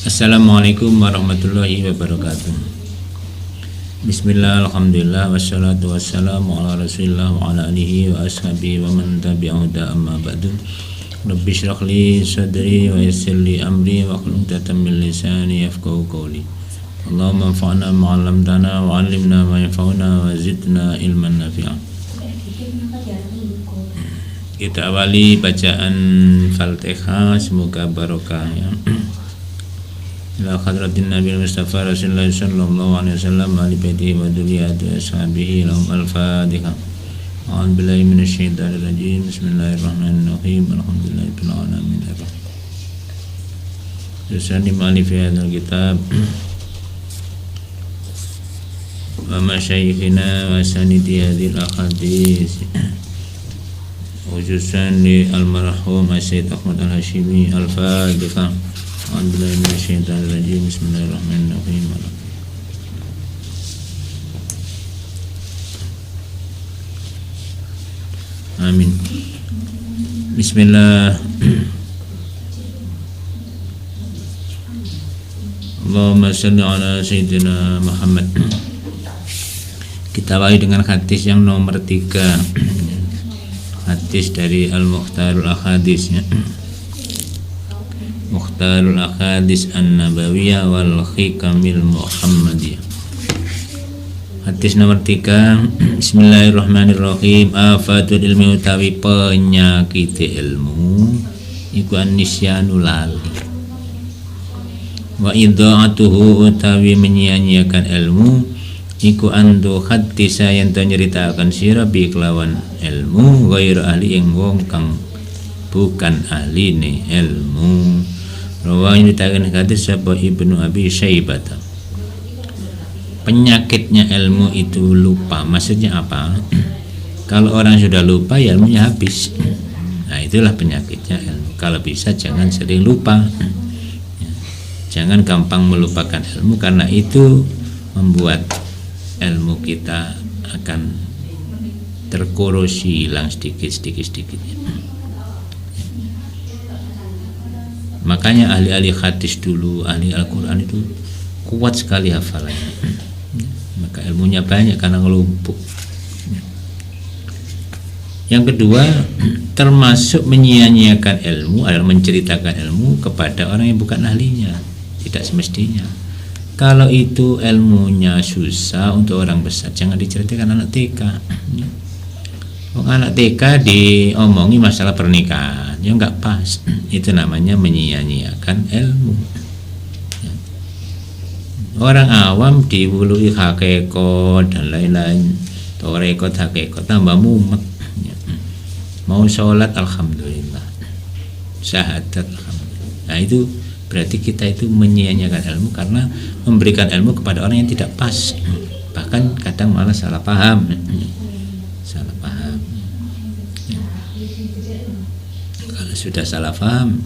Assalamualaikum warahmatullahi wabarakatuh. Bismillah, alhamdulillah, wassalatu wassalamu ala rasulillah wa ala alihi wa ashabihi wa man tabi'ahu amma ba'du. Rabbi shrah li sadri wa yassir li amri wa hlul 'uqdatam min lisani yafqahu qawli. Allahumma anfa'na ma 'allamtana wa 'allimna ma yanfa'una wa zidna ilman nafi'a. Kita awali bacaan Fatihah, semoga barokah ya. Ila hadratin Nabi Mustafa Rasulullah sallallahu alaihi wasallam ali baitihi wa dzurriyyatihi wa ashabihi lahum al-Fatihah. A'udzu billahi minasyaitonir rajim. Bismillahirrahmanirrahim. Alhamdulillahirabbil alamin. Rusani ma'alif hadzal kitab wa masyayikhina wa sanidi hadzal ahadits khususan li al-marhum Sayyid Ahmad Al-Hashimi Al-Fatihah. Alhamdulillah minasyaitonir rajim. Bismillahirrahmanirrahim. Amin. Bismillah. Allahumma shalli ala sayyidina Muhammad. Kita awali dengan hadis yang nomor 3. Hadis dari Al-Mukhtarul Ahadits ya. Mukhtarul Ahadits An-Nabawiyah wal Hikamil Muhammadiyah. Hadis nomor 3. Bismillahirrahmanirrahim. Afatul ilmi utawi penyakit ilmu iku an-nisyanu lali. Wa idha'atuhu utawi menyia-nyiakan ilmu iku andu hadisa yen to nyeritakan sira bi kelawan ilmu ghair ahli ing wong kang bukan ahli ne ilmu. Rawahu ditakan hadis sapa Ibnu Abi Syaibah. Penyakitnya ilmu itu lupa. Maksudnya apa? Kalau orang sudah lupa ya ilmunya habis. Nah, itulah penyakitnya ilmu. Kalau bisa jangan sering lupa. Jangan gampang melupakan ilmu, karena itu membuat ilmu kita akan terkorosi, hilang sedikit. Makanya ahli-ahli hadis dulu, ahli Al-Quran itu kuat sekali hafalannya. Maka ilmunya banyak karena ngelumpuk. Yang kedua, termasuk menyia-nyiakan ilmu adalah menceritakan ilmu kepada orang yang bukan ahlinya. Tidak semestinya. Kalau itu ilmunya susah untuk orang besar, jangan diceritakan anak TK. Anak TK diomongi masalah pernikahan, ya nggak pas. Itu namanya menyia-nyiakan ilmu. Orang awam diwului hakikat dan lain-lain, torekot hakikat tambah mumet. Mau sholat alhamdulillah, syahadat alhamdulillah. Nah itu berarti kita itu menyia-nyiakan ilmu karena memberikan ilmu kepada orang yang tidak pas. Bahkan kadang malah salah paham. Kalau sudah salah paham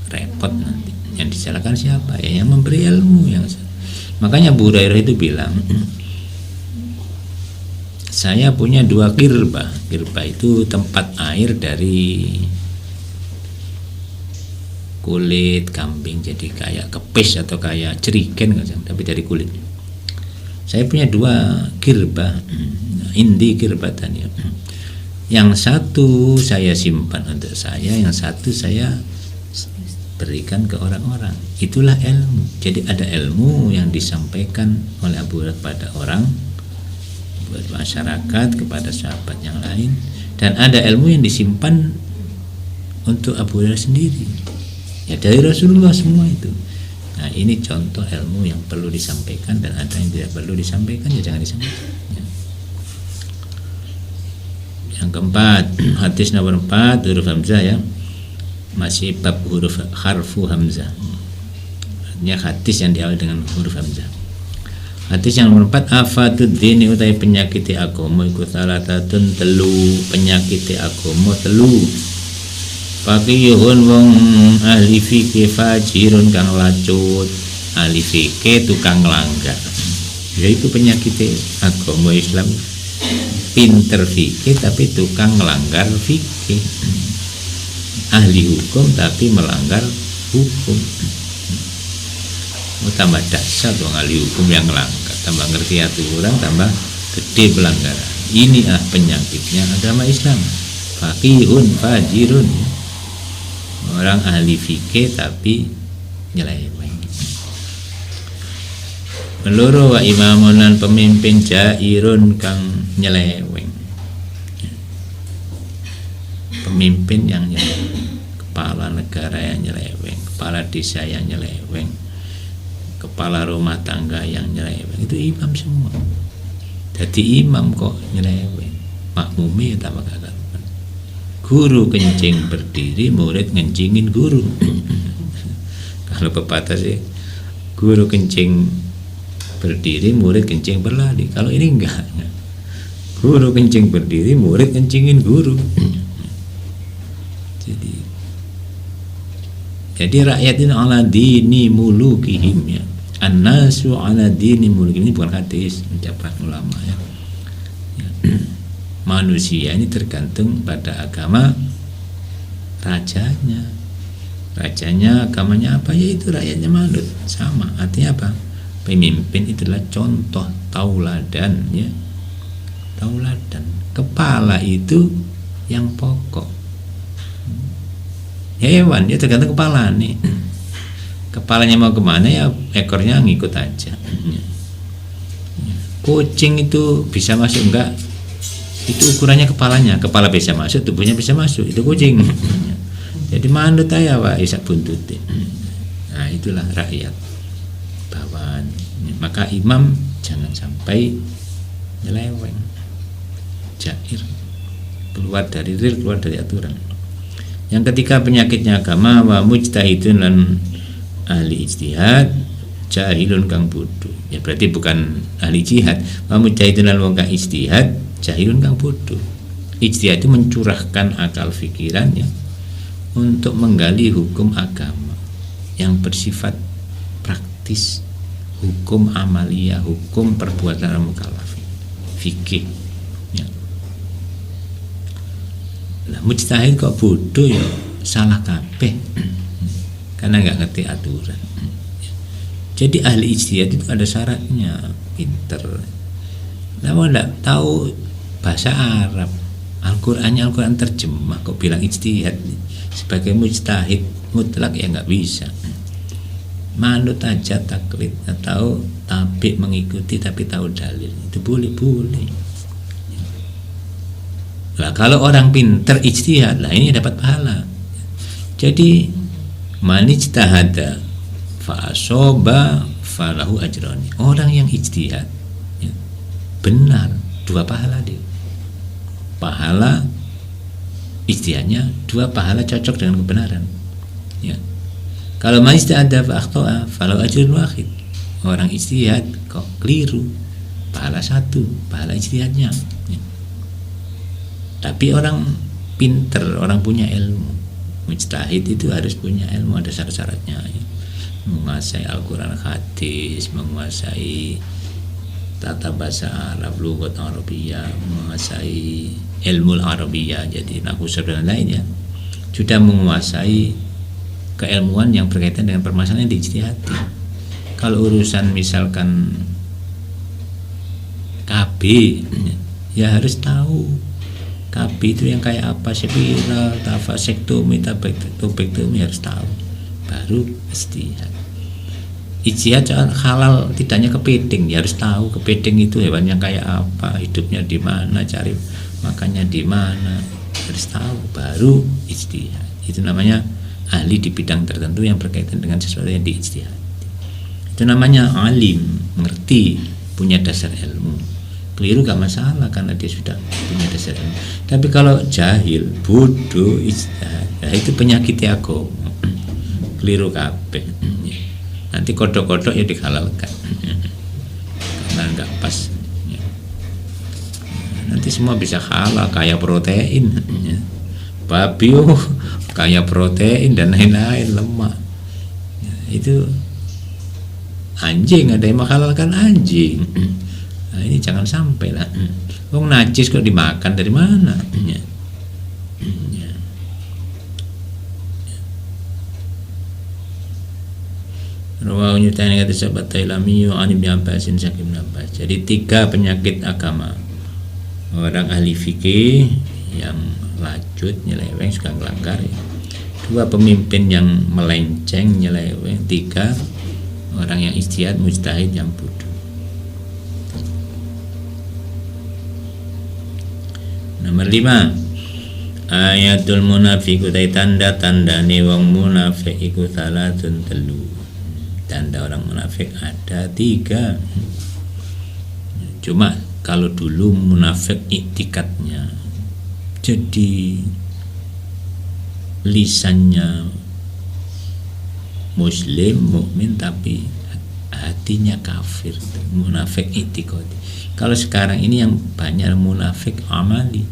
repot nanti. Yang disalahkan siapa? Ya yang memberi ilmu yang. Makanya Abu Hurairah itu bilang, saya punya 2 kirba. Kirba itu tempat air dari kulit kambing, jadi kayak kepis atau kayak jerigen, tapi dari kulit. Saya punya 2 kirba, indi kirbatan ya. Yang satu saya simpan untuk saya, yang satu saya berikan ke orang-orang. Itulah ilmu. Jadi ada ilmu yang disampaikan oleh Abu Hurairah kepada orang, buat masyarakat, kepada sahabat yang lain, dan ada ilmu yang disimpan untuk Abu Hurairah sendiri. Ya dari Rasulullah semua itu. Nah ini contoh ilmu yang perlu disampaikan, dan ada yang tidak perlu disampaikan ya jangan disampaikan. Ya. Yang keempat, hadis nomor 4 huruf hamzah ya. Masih bab huruf harfu hamzah. Artinya hadis yang diawali dengan huruf hamzah. Hadis yang nomor 4, afatud dini utai penyakiti agama iku salatatun telu, penyakiti agama telu. Faqihun wong ahli fikih, fajirun kang lacut, ahli fikih tukang langgar. Yaitu penyakiti agama Islam pinter fikih tapi tukang melanggar fikih, ahli hukum tapi melanggar hukum. Tambah dasar dong ahli hukum yang melanggar, tambah ngerti aturan, tambah gede pelanggaran. Ini penyakitnya agama Islam. Faqihun fajirun, orang ahli fikih tapi nyeleweng. Meloro wa imamun lan pemimpin jairun kang nyeleweng. Pemimpin yang nyeleweng, kepala negara yang nyeleweng, kepala desa yang nyeleweng, kepala rumah tangga yang nyeleweng, itu imam semua. Jadi imam kok nyeleweng, makmumi tambah kagak. Guru kencing berdiri, murid ngencingin guru. Kalau pepatah sih, guru kencing berdiri, murid kencing berlari. Kalau ini enggak, guru kencing berdiri, murid kencingin guru. Jadi rakyat ini ala dini mulukihim, ya. An-nasu ala dini mulukihim, ini bukan hadis, ucapan ulama, ya. Manusia ini tergantung pada agama rajanya. Rajanya agamanya apa, ya itu rakyatnya manut. Sama, artinya apa? Pemimpin itulah contoh tauladan, ya. Tauladan. Kepala itu yang pokok. Hewan ya tergantung kepala nih. Kepalanya mau kemana, ya ekornya ngikut aja. Kucing itu bisa masuk enggak? Itu ukurannya kepalanya. Kepala bisa masuk, tubuhnya bisa masuk. Itu kucing. Jadi manut aja Pak isak buntutin. Nah itulah rakyat bawaan. Maka imam jangan sampai nyeleweng, jair, keluar dari real, keluar dari aturan. Yang ketiga penyakitnya agama wa mujtahidun lan ahli ijtihad jahilun kang bodoh. Ya berarti bukan ahli jihad. Wa mujtahidun lan wong kang ijtihad jahilun kang bodoh. Ijtihad itu mencurahkan akal pikirannya untuk menggali hukum agama yang bersifat praktis, hukum amalia, hukum perbuatan mukallafin, fikih. Nah, mujtahid kok bodoh, ya salah kabeh karena nggak ngerti aturan. Jadi ahli ijtihad itu ada syaratnya, pinter. Namun nggak tahu bahasa Arab, Al-Quran terjemah kok bilang ijtihad. Sebagai mujtahid mutlak ya nggak bisa. Manut aja taklid atau tabi mengikuti tapi tahu dalil, itu boleh. Nah, kalau orang pinter ijtihad, lah ini dapat pahala. Jadi man ijtahada fa asoba falahu ajrani. Orang yang ijtihad, ya, benar, 2 pahala dia. Pahala ijtihadnya, 2 pahala cocok dengan kebenaran. Ya. Kalau man ijtahada fa akhta'a falahu ajrun wahid. Orang ijtihad kok keliru, pahala 1, pahala ijtihadnya. Ya. Tapi orang pinter, orang punya ilmu, mujtahid itu harus punya ilmu, ada syarat-syaratnya, ya. Menguasai Al-Quran hadis, menguasai tata bahasa Arab, lughat Arabiyah, menguasai ilmu Arabiyah, jadi nahwu dan lainnya. Sudah menguasai keilmuan yang berkaitan dengan permasalahan yang diijtihadi. Kalau urusan misalkan KB, ya harus tahu KB itu yang kayak apa, spiral, tafasektomi, tabektomi, harus tahu, baru ijtihad. Ijtihad soal halal tidaknya kepiting, ya harus tahu kepiting itu hewan yang kayak apa, hidupnya di mana, cari makannya di mana, harus tahu, baru ijtihad. Itu namanya ahli di bidang tertentu yang berkaitan dengan sesuatu yang diijtihad. Itu namanya alim, mengerti, punya dasar ilmu. Keliru gak masalah karena dia sudah punya dasar ilmu. Tapi kalau jahil, bodoh, ijtihad, ya itu penyakit agama. Keliru kabeh. Nanti kodok-kodok ya dihalalkan karena nggak pas. Nanti semua bisa halal, kayak protein, babi kayak protein dan lain-lain, lemak. Itu anjing, ada yang menghalalkan anjing. Nah, ini jangan sampai lah. Wong najis kok dimakan dari mana? Ya. Ya. Rawahu nyutani kata sahabat Tailami an Ibnu Abbasin saking Ibnu Abbas. Jadi 3 penyakit agama. Orang ahli fikih yang lacut nyeleweng suka ngelanggar ya. 2 pemimpin yang melenceng nyeleweng. 3 orang yang ijtihad mujtahid yang bodoh. Nomor 5, ayatul munafiq utai tanda-tandane wong munafik iku salatun telu. Tanda orang munafik ada 3. Cuma kalau dulu munafik iktikadnya jadi lisannya muslim mukmin tapi hatinya kafir, munafik iktikadi. Kalau sekarang ini yang banyak munafik amali,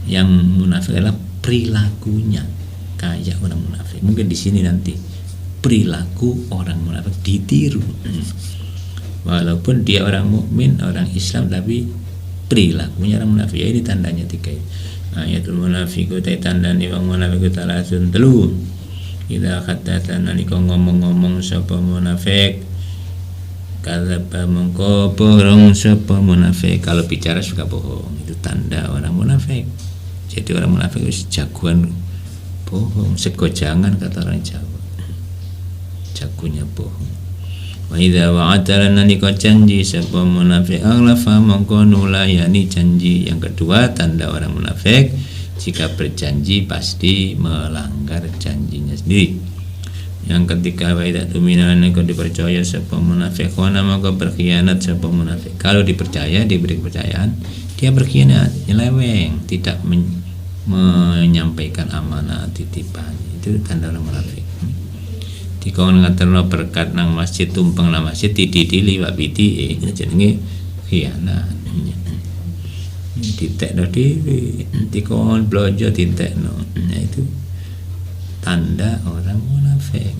yang munafik adalah perilakunya kayak orang munafik. Mungkin di sini nanti perilaku orang munafik ditiru, walaupun dia orang mukmin, orang Islam, tapi perilakunya orang munafik. Ya, ini tandanya 3. Ayatul munafiqu ta tandane wong munafik talasun telu. Idza khattata nalika ngomong-ngomong sapa munafik, kadzaba mongko bohong sapa munafik. Kalau bicara suka bohong, itu tanda orang munafik. Jadi orang munafik itu jagoan bohong, segojangan kata orang Jawa. Jagonya bohong. Wa idza wa'ada nalika janji sapa munafik aghlafa mongko nulayani janji. Yang kedua tanda orang munafik, jika berjanji pasti melanggar janjinya sendiri. Yang ketiga wa idza tumina nalika dipercaya sapa munafik wana mongko berkhianat sapa munafik. Kalau dipercaya, diberi kepercayaan, dia berkhianat, nyeleweng, tidak menyampaikan amanah titipan. Itu tanda orang munafik. Dikon ngaterno berkat nang masjid, tumpeng nang masjid didili wak piti jenenge khianat. Ditekno dhewe, dikon blonjo ditekno. Nah, itu tanda orang munafik.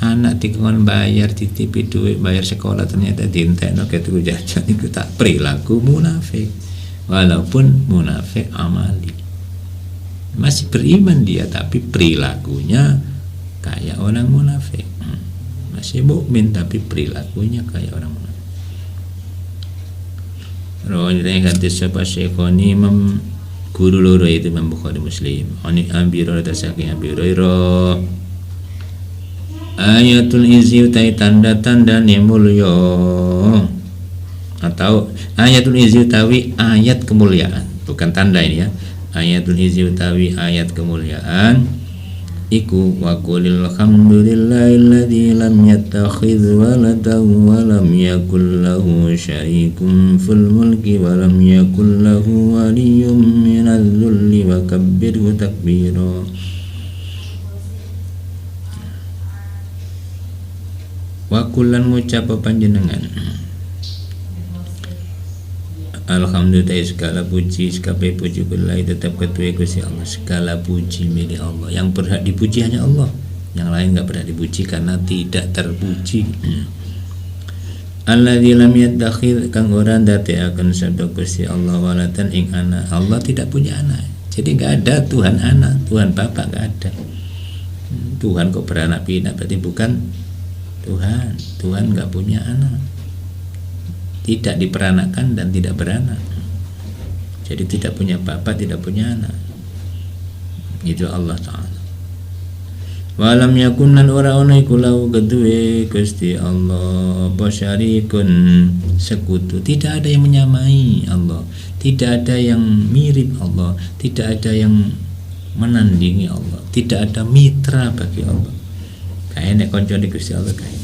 Anak dikon bayar titipi duit bayar sekolah ternyata dientekno ketu jajan, itu tak perilaku munafik. Walaupun munafik amali. Masih beriman dia tapi perilakunya kayak orang munafik. Masih mukmin tapi perilakunya kayak orang munafik. Rawani hadis sapa Syekhoni guru loro itu Imam Bukhari Muslim. Ani Abi Hurairah saking Abi Hurairah. Ayatul izi utai tanda-tanda mulya. Atau ayatul izi utawi ayat kemuliaan, bukan tanda ini ya. Ayatul izi utawi ayat kemuliaan iku wa qulil hamdulillahilladzi lam yattakhidz waladan wa lam yakul lahu syarikun fil mulki wa lam yakul lahu waliyyun minadh dhulli wa kabbirhu takbira. Wa kullan ngucap panjenengan alhamdulillah segala puji sekabe puji kullai tetap ketua Gusti Allah. Segala puji milik Allah. Yang berhak dipuji hanya Allah. Yang lain enggak berhak dipuji karena tidak terpuji. Alladzi lam yattakhidz kang ora ndateaken sabda Gusti Allah walatan ing anak. Allah tidak punya anak. Jadi enggak ada Tuhan anak, Tuhan bapak enggak ada. Tuhan kok beranak pinak berarti bukan Tuhan. Tuhan enggak punya anak. Tidak diperanakan dan tidak beranak. Jadi tidak punya bapak, tidak punya anak. Itu Allah Ta'ala. Walam yakunan ora ana iku lahu kedue Gusti Allah basyarikun sekutu. Tidak ada yang menyamai Allah, tidak ada yang mirip Allah, tidak ada yang menandingi Allah, tidak ada mitra bagi Allah. Kayak nek kancane Gusti Allah kayak.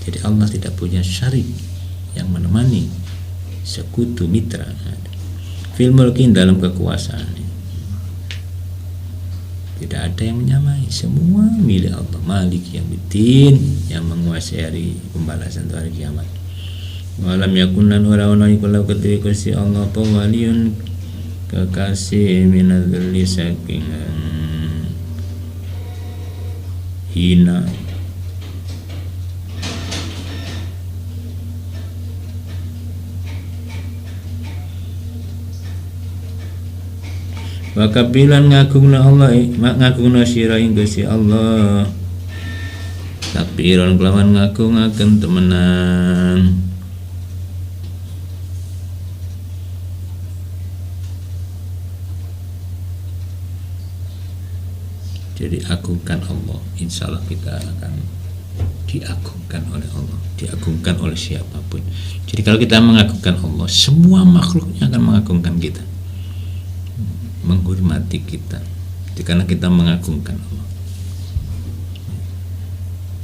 Jadi Allah tidak punya syarik yang menemani, sekutu mitra. Fil mulkin dalam kekuasaan. Tidak ada yang menyamai, semua milik Allah. Malik yaumiddin, yang menguasai hari pembalasan hari kiamat. Walam yakunan ora-ora iku law kedue Gusti Allah apa waliyun kekasih minadzulli saking hina. wa kabilan ngagungna Allah ngagungna sira ing Gusti Allah takbiran kelawan ngagungaken temenan. Jadi agungkan Allah, insya Allah kita akan diagungkan oleh Allah, diagungkan oleh siapapun. Jadi kalau kita mengagungkan Allah, semua makhluknya akan mengagungkan kita, menghormati kita, karena kita mengagungkan Allah.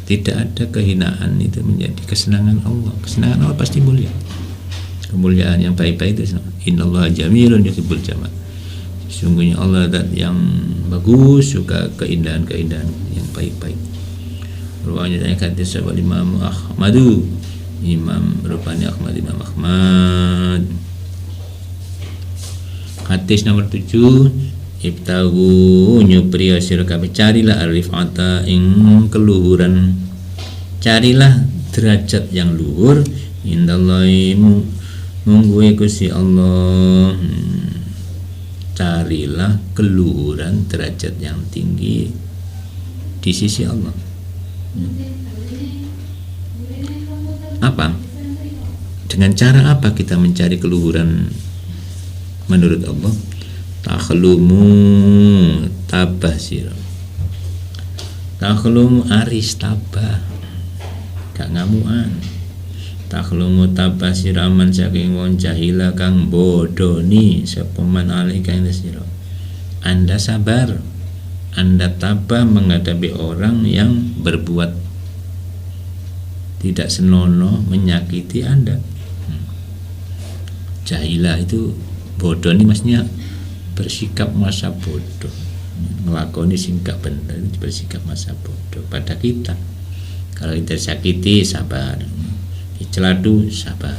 Tidak ada kehinaan itu menjadi kesenangan Allah. Kesenangan Allah pasti mulia. Kemuliaan yang baik-baik itu innallaha jamilun yuhibbul jamal. Sungguhnya Allah yang bagus, suka keindahan-keindahan yang baik-baik. Ruangnya tanya kata sahabat Imam Ahmadu, Imam rupanya Ahmad, Imam Ahmad. Hadis nomor 7, ibtahu nyupriya sira kabeh carilah arifata ing keluhuran, carilah derajat yang luhur indallahi mungguhe Gusti Allah. Carilah keluhuran derajat yang tinggi di sisi Allah. Apa? Dengan cara apa kita mencari keluhuran menurut Allah? Takhlumu tabah sira. Takhlumu aris tabah, gak ngamuan. Takhlumu tabah siraman saking wong jahila kang bodoni sapa man alika ing sira. Anda sabar, Anda tabah menghadapi orang yang berbuat tidak senonoh, menyakiti Anda. Jahila itu bodoh ini maksudnya bersikap masa bodoh, ngelakoni sing gak bener, itu bersikap masa bodoh pada kita. Kalau kita sakiti sabar, celadu sabar,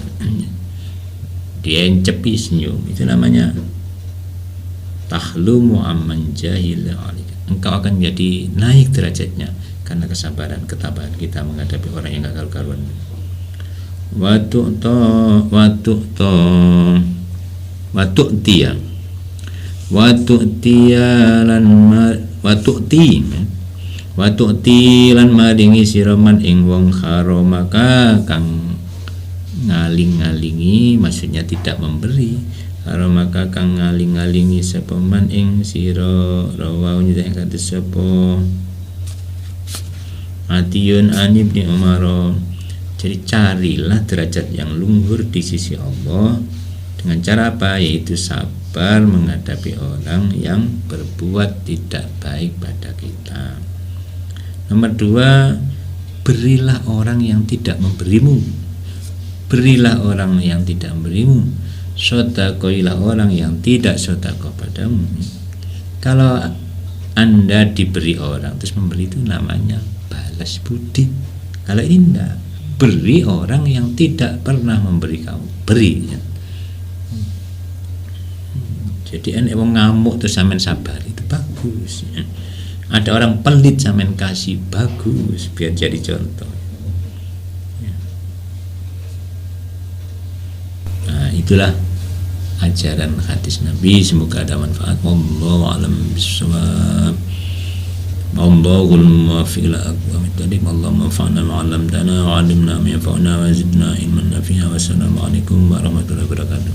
dia cepi senyum, itu namanya tahlumu amman jahila alika. Engkau akan jadi naik derajatnya karena kesabaran, ketabahan kita menghadapi orang yang gak karu-karuan. Watu ti lan maringi siraman ing wong kharomaka kang ngaling-ngalingi, maksudnya tidak memberi. Kharomaka kang ngaling-ngalingi sapa man ing sira rawahu nyata kata sapa Atiyun an Ibni Umar. Jadi carilah derajat yang luhur di sisi Allah dengan cara apa? Yaitu sabar menghadapi orang yang berbuat tidak baik pada kita. Nomor 2, berilah orang yang tidak memberimu. Berilah orang yang tidak memberimu. Sodakoilah orang yang tidak sodako padamu. Kalau Anda diberi orang terus memberi, itu namanya balas budi. Kalau ini enggak, beri orang yang tidak pernah memberi kamu, beri ya. Jadi wong ngamuk terus sampean sabar, itu bagus ya. Ada orang pelit sampean kasih, bagus, biar jadi contoh ya. Nah, itulah ajaran hadis Nabi, semoga ada manfaat. Wallahu a'lam bishawab. Allahul muwaffiq ila aqwamit thoriq. Allahumma anfa'na ma 'allamtana wa 'allimna ma yanfa'una wa zidna ilman nafi'a. Wassalamu alaikum warahmatullahi wabarakatuh.